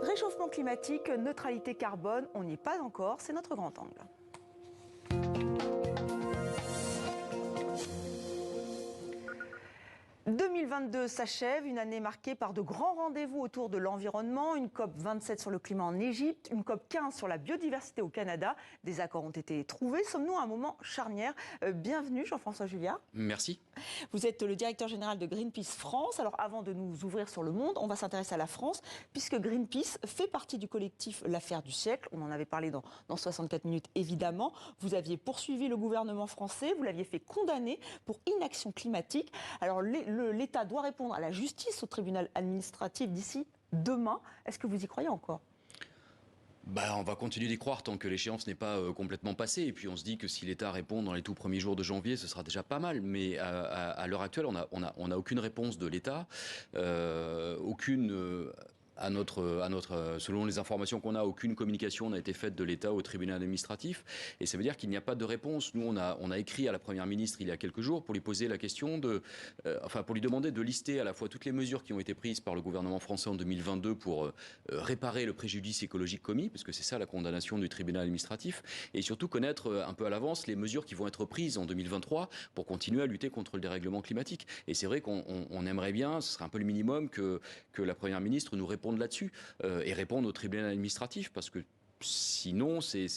Réchauffement climatique, neutralité carbone, on n'y est pas encore, c'est notre grand angle. « 2022 s'achève, une année marquée par de grands rendez-vous autour de l'environnement, une COP27 sur le climat en Égypte, une COP15 sur la biodiversité au Canada. Des accords ont été trouvés. Sommes-nous à un moment charnière? Bienvenue Jean-François Juliat. Merci. Vous êtes le directeur général de Greenpeace France. Alors avant de nous ouvrir sur le monde, on va s'intéresser à la France, puisque Greenpeace fait partie du collectif L'Affaire du siècle. On en avait parlé dans 64 minutes évidemment. Vous aviez poursuivi le gouvernement français, vous l'aviez fait condamner pour inaction climatique. Alors l'État doit répondre à la justice, au tribunal administratif d'ici demain. Est-ce que vous y croyez encore ? On va continuer d'y croire tant que l'échéance n'est pas complètement passée. Et puis on se dit que si l'État répond dans les tout premiers jours de janvier, ce sera déjà pas mal. Mais à l'heure actuelle, on a aucune réponse de l'État, aucune... selon les informations qu'on a, aucune communication n'a été faite de l'État au tribunal administratif. Et ça veut dire qu'il n'y a pas de réponse. Nous, on a écrit à la Première ministre il y a quelques jours pour lui poser la question pour lui demander de lister à la fois toutes les mesures qui ont été prises par le gouvernement français en 2022 pour réparer le préjudice écologique commis, parce que c'est ça la condamnation du tribunal administratif, et surtout connaître un peu à l'avance les mesures qui vont être prises en 2023 pour continuer à lutter contre le dérèglement climatique. Et c'est vrai qu'on aimerait bien, ce serait un peu le minimum, que la Première ministre nous réponde là-dessus et répondre au tribunal administratif, parce que sinon, c'est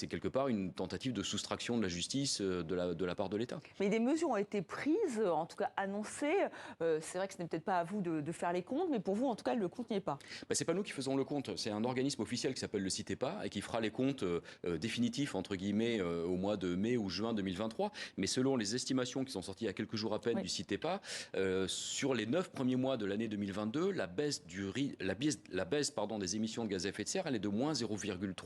quelque part une tentative de soustraction de la justice de la part de l'État. Mais des mesures ont été prises, en tout cas annoncées. C'est vrai que ce n'est peut-être pas à vous de faire les comptes, mais pour vous, en tout cas, le compte n'y est pas. C'est pas nous qui faisons le compte. C'est un organisme officiel qui s'appelle le CITEPA et qui fera les comptes définitifs, entre guillemets, au mois de mai ou juin 2023. Mais selon les estimations qui sont sorties il y a quelques jours à peine du CITEPA, sur les 9 premiers mois de l'année 2022, la baisse des émissions de gaz à effet de serre, elle est de moins 0,3%.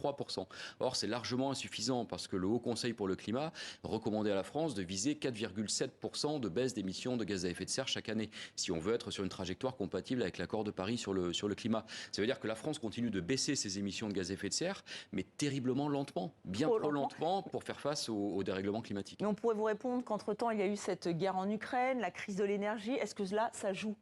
Or, c'est largement insuffisant parce que le Haut Conseil pour le climat recommandait à la France de viser 4,7% de baisse d'émissions de gaz à effet de serre chaque année, si on veut être sur une trajectoire compatible avec l'accord de Paris sur le climat. Ça veut dire que la France continue de baisser ses émissions de gaz à effet de serre, mais terriblement lentement, bien trop lentement pour faire face au dérèglement climatique. Mais on pourrait vous répondre qu'entre-temps, il y a eu cette guerre en Ukraine, la crise de l'énergie. Est-ce que là, ça joue ?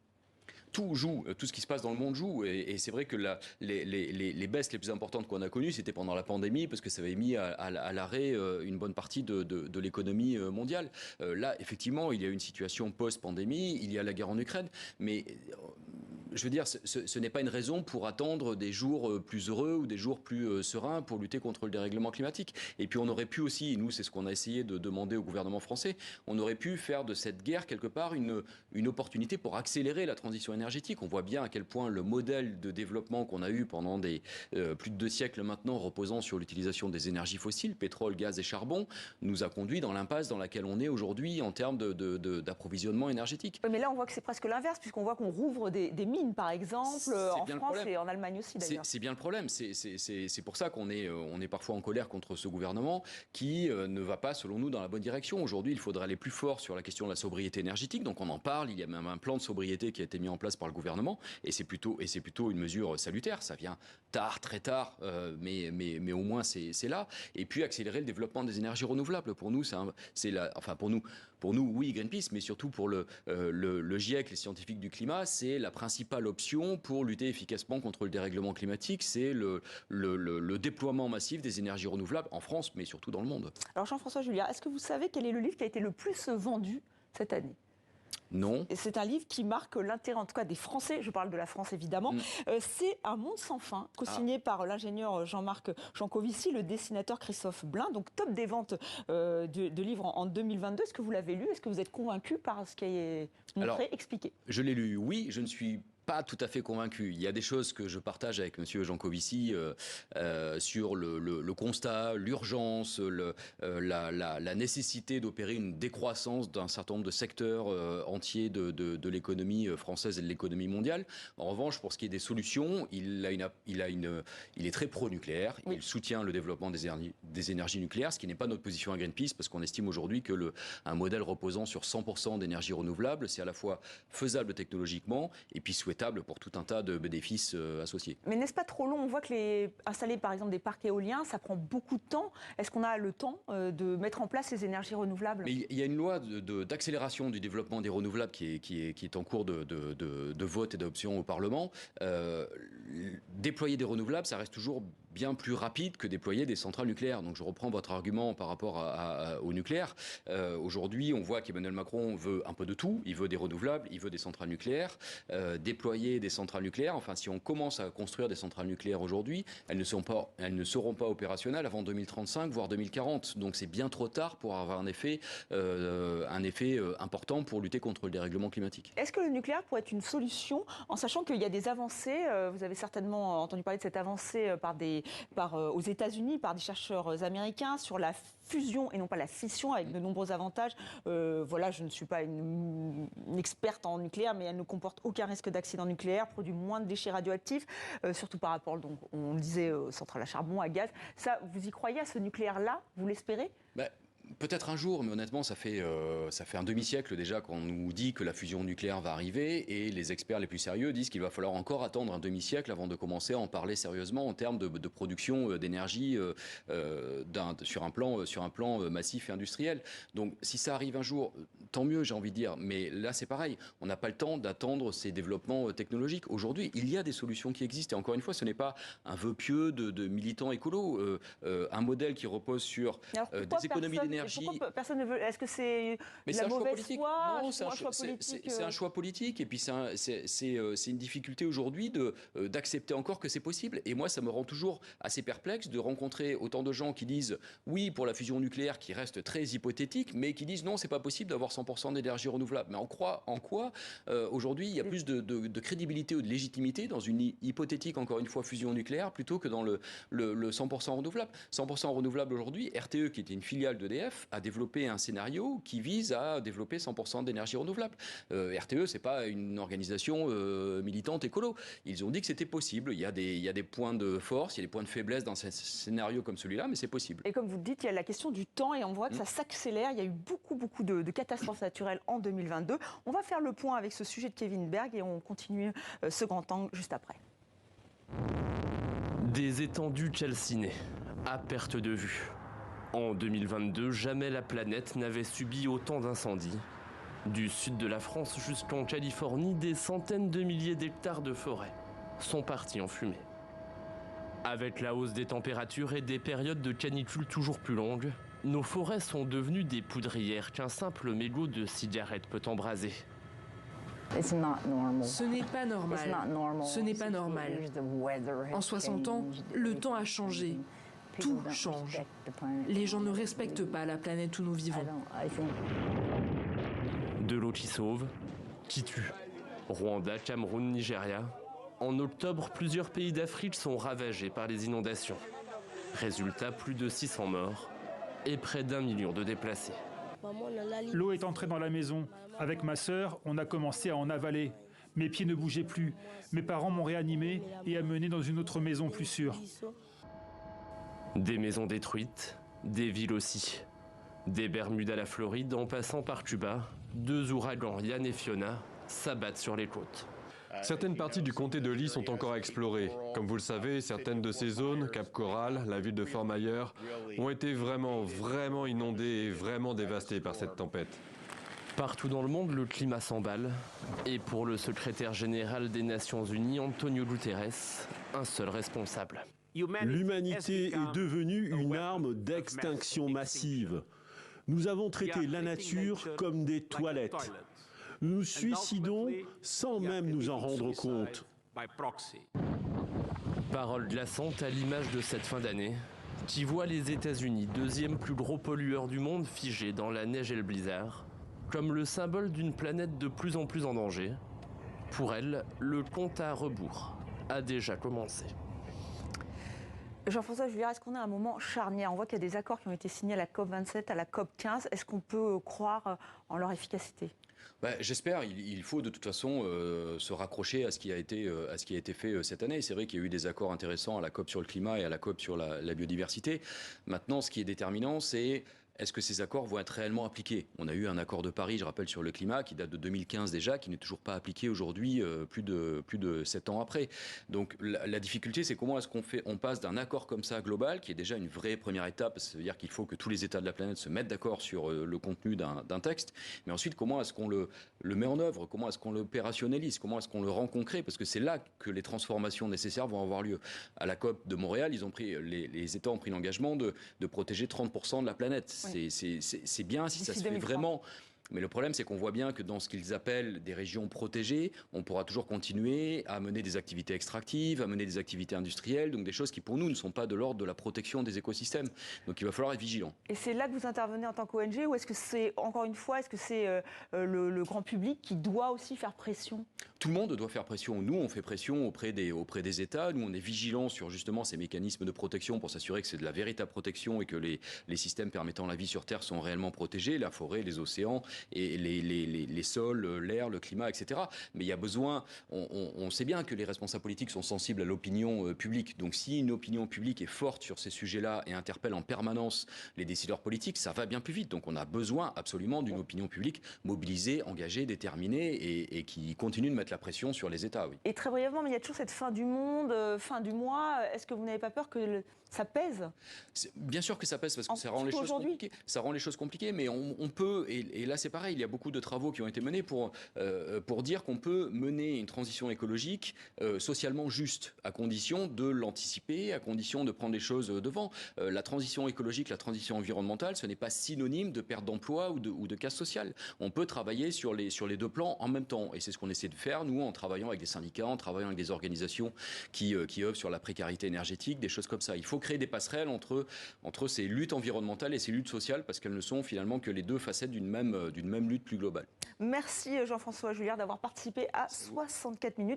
Tout joue, tout ce qui se passe dans le monde joue, et c'est vrai que les baisses les plus importantes qu'on a connues, c'était pendant la pandémie, parce que ça avait mis à l'arrêt une bonne partie de l'économie mondiale. Là, effectivement, il y a une situation post-pandémie, il y a la guerre en Ukraine, mais je veux dire, ce n'est pas une raison pour attendre des jours plus heureux ou des jours plus sereins pour lutter contre le dérèglement climatique. Et puis on aurait pu aussi, et nous c'est ce qu'on a essayé de demander au gouvernement français, on aurait pu faire de cette guerre quelque part une opportunité pour accélérer la transition énergétique. On voit bien à quel point le modèle de développement qu'on a eu pendant plus de 2 siècles maintenant, reposant sur l'utilisation des énergies fossiles, pétrole, gaz et charbon, nous a conduit dans l'impasse dans laquelle on est aujourd'hui en termes d'approvisionnement énergétique. Mais là on voit que c'est presque l'inverse, puisqu'on voit qu'on rouvre des mines par exemple, en France et en Allemagne aussi d'ailleurs. C'est bien le problème, c'est pour ça qu'on est parfois en colère contre ce gouvernement qui ne va pas selon nous dans la bonne direction. Aujourd'hui il faudrait aller plus fort sur la question de la sobriété énergétique, donc on en parle, il y a même un plan de sobriété qui a été mis en place par le gouvernement, et c'est plutôt une mesure salutaire. Ça vient tard, très tard, mais au moins c'est là. Et puis accélérer le développement des énergies renouvelables. Pour nous, pour nous, oui, Greenpeace, mais surtout pour le GIEC, les scientifiques du climat, c'est la principale option pour lutter efficacement contre le dérèglement climatique. C'est le déploiement massif des énergies renouvelables en France, mais surtout dans le monde. Alors Jean-François Juliat, est-ce que vous savez quel est le livre qui a été le plus vendu cette année ? Non. C'est un livre qui marque l'intérêt, en tout cas des Français, je parle de la France évidemment. C'est Un monde sans fin, co-signé par l'ingénieur Jean-Marc Jancovici, le dessinateur Christophe Blain, donc top des ventes de livres en 2022. Est-ce que vous l'avez lu ? Est-ce que vous êtes convaincu par ce qui est montré, expliqué ? Je l'ai lu, oui, je ne suis pas tout à fait convaincu. Il y a des choses que je partage avec monsieur Jancovici sur le constat, l'urgence, la nécessité d'opérer une décroissance d'un certain nombre de secteurs entiers de l'économie française et de l'économie mondiale. En revanche, pour ce qui est des solutions, il est très pro-nucléaire. Oui. Il soutient le développement des énergies nucléaires, ce qui n'est pas notre position à Greenpeace, parce qu'on estime aujourd'hui que un modèle reposant sur 100% d'énergie renouvelable, c'est à la fois faisable technologiquement et puis souhaitable souhaitable pour tout un tas de bénéfices associés. Mais n'est-ce pas trop long? On voit que installer par exemple des parcs éoliens, ça prend beaucoup de temps. Est-ce qu'on a le temps de mettre en place les énergies renouvelables? Mais il y a une loi d'accélération du développement des renouvelables qui est en cours de vote et d'adoption au Parlement. Déployer des renouvelables, ça reste toujours bien plus rapide que déployer des centrales nucléaires. Donc je reprends votre argument par rapport au nucléaire. Aujourd'hui, on voit qu'Emmanuel Macron veut un peu de tout. Il veut des renouvelables, il veut des centrales nucléaires. Déployer des centrales nucléaires, enfin si on commence à construire des centrales nucléaires aujourd'hui, elles ne seront pas opérationnelles avant 2035, voire 2040. Donc c'est bien trop tard pour avoir un effet important pour lutter contre le dérèglement climatique. Est-ce que le nucléaire pourrait être une solution, en sachant qu'il y a des avancées, vous avez certainement entendu parler de cette avancée aux États-Unis par des chercheurs américains sur la fusion et non pas la fission, avec de nombreux avantages. Voilà, je ne suis pas une experte en nucléaire, mais elle ne comporte aucun risque d'accident nucléaire, produit moins de déchets radioactifs, surtout par rapport, donc, on le disait, aux centrales à charbon, à gaz. Ça, vous y croyez à ce nucléaire-là? Vous l'espérez? Peut-être un jour, mais honnêtement, ça fait un demi-siècle déjà qu'on nous dit que la fusion nucléaire va arriver, et les experts les plus sérieux disent qu'il va falloir encore attendre un demi-siècle avant de commencer à en parler sérieusement en termes de production d'énergie sur un plan massif et industriel. Donc si ça arrive un jour, tant mieux, j'ai envie de dire, mais là c'est pareil, on n'a pas le temps d'attendre ces développements technologiques. Aujourd'hui, il y a des solutions qui existent, et encore une fois, ce n'est pas un vœu pieux de militants écolos, un modèle qui repose sur des économies d'énergie. Pourquoi personne ne veut? Est-ce que c'est la mauvaise foi? Non, c'est un choix politique. Et puis c'est une difficulté aujourd'hui d'accepter encore que c'est possible. Et moi, ça me rend toujours assez perplexe de rencontrer autant de gens qui disent oui pour la fusion nucléaire, qui reste très hypothétique, mais qui disent non, c'est pas possible d'avoir 100% d'énergie renouvelable. Mais en quoi aujourd'hui il y a plus de crédibilité ou de légitimité dans une hypothétique, encore une fois, fusion nucléaire plutôt que dans le 100% renouvelable. 100% renouvelable aujourd'hui, RTE, qui était une filiale d'EDF, a développé un scénario qui vise à développer 100% d'énergie renouvelable. RTE, c'est pas une organisation militante écolo. Ils ont dit que c'était possible. Il y a des points de force, il y a des points de faiblesse dans ces scénarios comme celui-là, mais c'est possible. Et comme vous le dites, il y a la question du temps, et on voit que ça s'accélère. Il y a eu beaucoup de catastrophes naturelles en 2022. On va faire le point avec ce sujet de Kevin Berg, et on continue ce grand angle juste après. Des étendues calcinées, à perte de vue. En 2022, jamais la planète n'avait subi autant d'incendies. Du sud de la France jusqu'en Californie, des centaines de milliers d'hectares de forêt sont partis en fumée. Avec la hausse des températures et des périodes de canicule toujours plus longues, nos forêts sont devenues des poudrières qu'un simple mégot de cigarette peut embraser. Ce n'est pas normal. Ce n'est pas normal. En 60 ans, le temps a changé. Tout change. Les gens ne respectent pas la planète où nous vivons. De l'eau qui sauve, qui tue. Rwanda, Cameroun, Nigeria. En octobre, plusieurs pays d'Afrique sont ravagés par les inondations. Résultat, plus de 600 morts et près d'1 million de déplacés. L'eau est entrée dans la maison. Avec ma sœur, on a commencé à en avaler. Mes pieds ne bougeaient plus. Mes parents m'ont réanimé et amené dans une autre maison plus sûre. Des maisons détruites, des villes aussi. Des Bermudes à la Floride, en passant par Cuba, 2 ouragans, Yann et Fiona, s'abattent sur les côtes. Certaines parties du comté de Lee sont encore à explorer. Comme vous le savez, certaines de ces zones, Cap Coral, la ville de Fort Myers, ont été vraiment inondées et vraiment dévastées par cette tempête. Partout dans le monde, le climat s'emballe. Et pour le secrétaire général des Nations Unies, Antonio Guterres, un seul responsable. L'humanité est devenue une arme d'extinction massive. Nous avons traité la nature comme des toilettes. Nous nous suicidons sans même nous en rendre compte. Parole glaçante à l'image de cette fin d'année, qui voit les États-Unis, deuxième plus gros pollueur du monde, figés dans la neige et le blizzard, comme le symbole d'une planète de plus en plus en danger. Pour elle, le compte à rebours a déjà commencé. Jean-François Juillard, est-ce qu'on a un moment charnière? On voit qu'il y a des accords qui ont été signés à la COP27, à la COP15. Est-ce qu'on peut croire en leur efficacité? J'espère. Il faut de toute façon se raccrocher à ce qui a été fait cette année. C'est vrai qu'il y a eu des accords intéressants à la COP sur le climat et à la COP sur la biodiversité. Maintenant, ce qui est déterminant, c'est est-ce que ces accords vont être réellement appliqués? On a eu un accord de Paris, je rappelle, sur le climat, qui date de 2015 déjà, qui n'est toujours pas appliqué aujourd'hui, plus de 7 ans après. Donc la difficulté, c'est comment est-ce on passe d'un accord comme ça global, qui est déjà une vraie première étape, ça veut dire qu'il faut que tous les États de la planète se mettent d'accord sur le contenu d'un texte, mais ensuite comment est-ce qu'on le met en œuvre, comment est-ce qu'on l'opérationnalise, comment est-ce qu'on le rend concret, parce que c'est là que les transformations nécessaires vont avoir lieu. À la COP de Montréal, les États ont pris l'engagement de protéger 30% de la planète. Oui. C'est bien si ça se fait vraiment. Mais le problème, c'est qu'on voit bien que dans ce qu'ils appellent des régions protégées, on pourra toujours continuer à mener des activités extractives, à mener des activités industrielles, donc des choses qui, pour nous, ne sont pas de l'ordre de la protection des écosystèmes. Donc il va falloir être vigilant. Et c'est là que vous intervenez en tant qu'ONG, ou est-ce que c'est, encore une fois, est-ce que c'est le grand public qui doit aussi faire pression? Tout le monde doit faire pression. Nous, on fait pression auprès des États. Nous, on est vigilants sur justement ces mécanismes de protection pour s'assurer que c'est de la véritable protection et que les systèmes permettant la vie sur Terre sont réellement protégés, la forêt, les océans, et les sols, l'air, le climat, etc. Mais il y a besoin, on sait bien que les responsables politiques sont sensibles à l'opinion publique. Donc si une opinion publique est forte sur ces sujets-là et interpelle en permanence les décideurs politiques, ça va bien plus vite. Donc on a besoin absolument d'une opinion publique mobilisée, engagée, déterminée et qui continue de mettre la pression sur les États. Oui. Et très brièvement, mais il y a toujours cette fin du monde, fin du mois. Est-ce que vous n'avez pas peur que ça pèse? Bien sûr que ça pèse parce que ça rend les choses compliquées. Ça rend les choses compliquées, mais on peut, et là c'est pareil, il y a beaucoup de travaux qui ont été menés pour dire qu'on peut mener une transition écologique socialement juste, à condition de l'anticiper, à condition de prendre les choses devant. La transition écologique, la transition environnementale, ce n'est pas synonyme de perte d'emploi ou de casse sociale. On peut travailler sur les deux plans en même temps, et c'est ce qu'on essaie de faire, nous, en travaillant avec des syndicats, en travaillant avec des organisations qui œuvrent sur la précarité énergétique, des choses comme ça. Il faut créer des passerelles entre ces luttes environnementales et ces luttes sociales, parce qu'elles ne sont finalement que les deux facettes d'une même lutte plus globale. Merci Jean-François Juillard d'avoir participé à 64 minutes.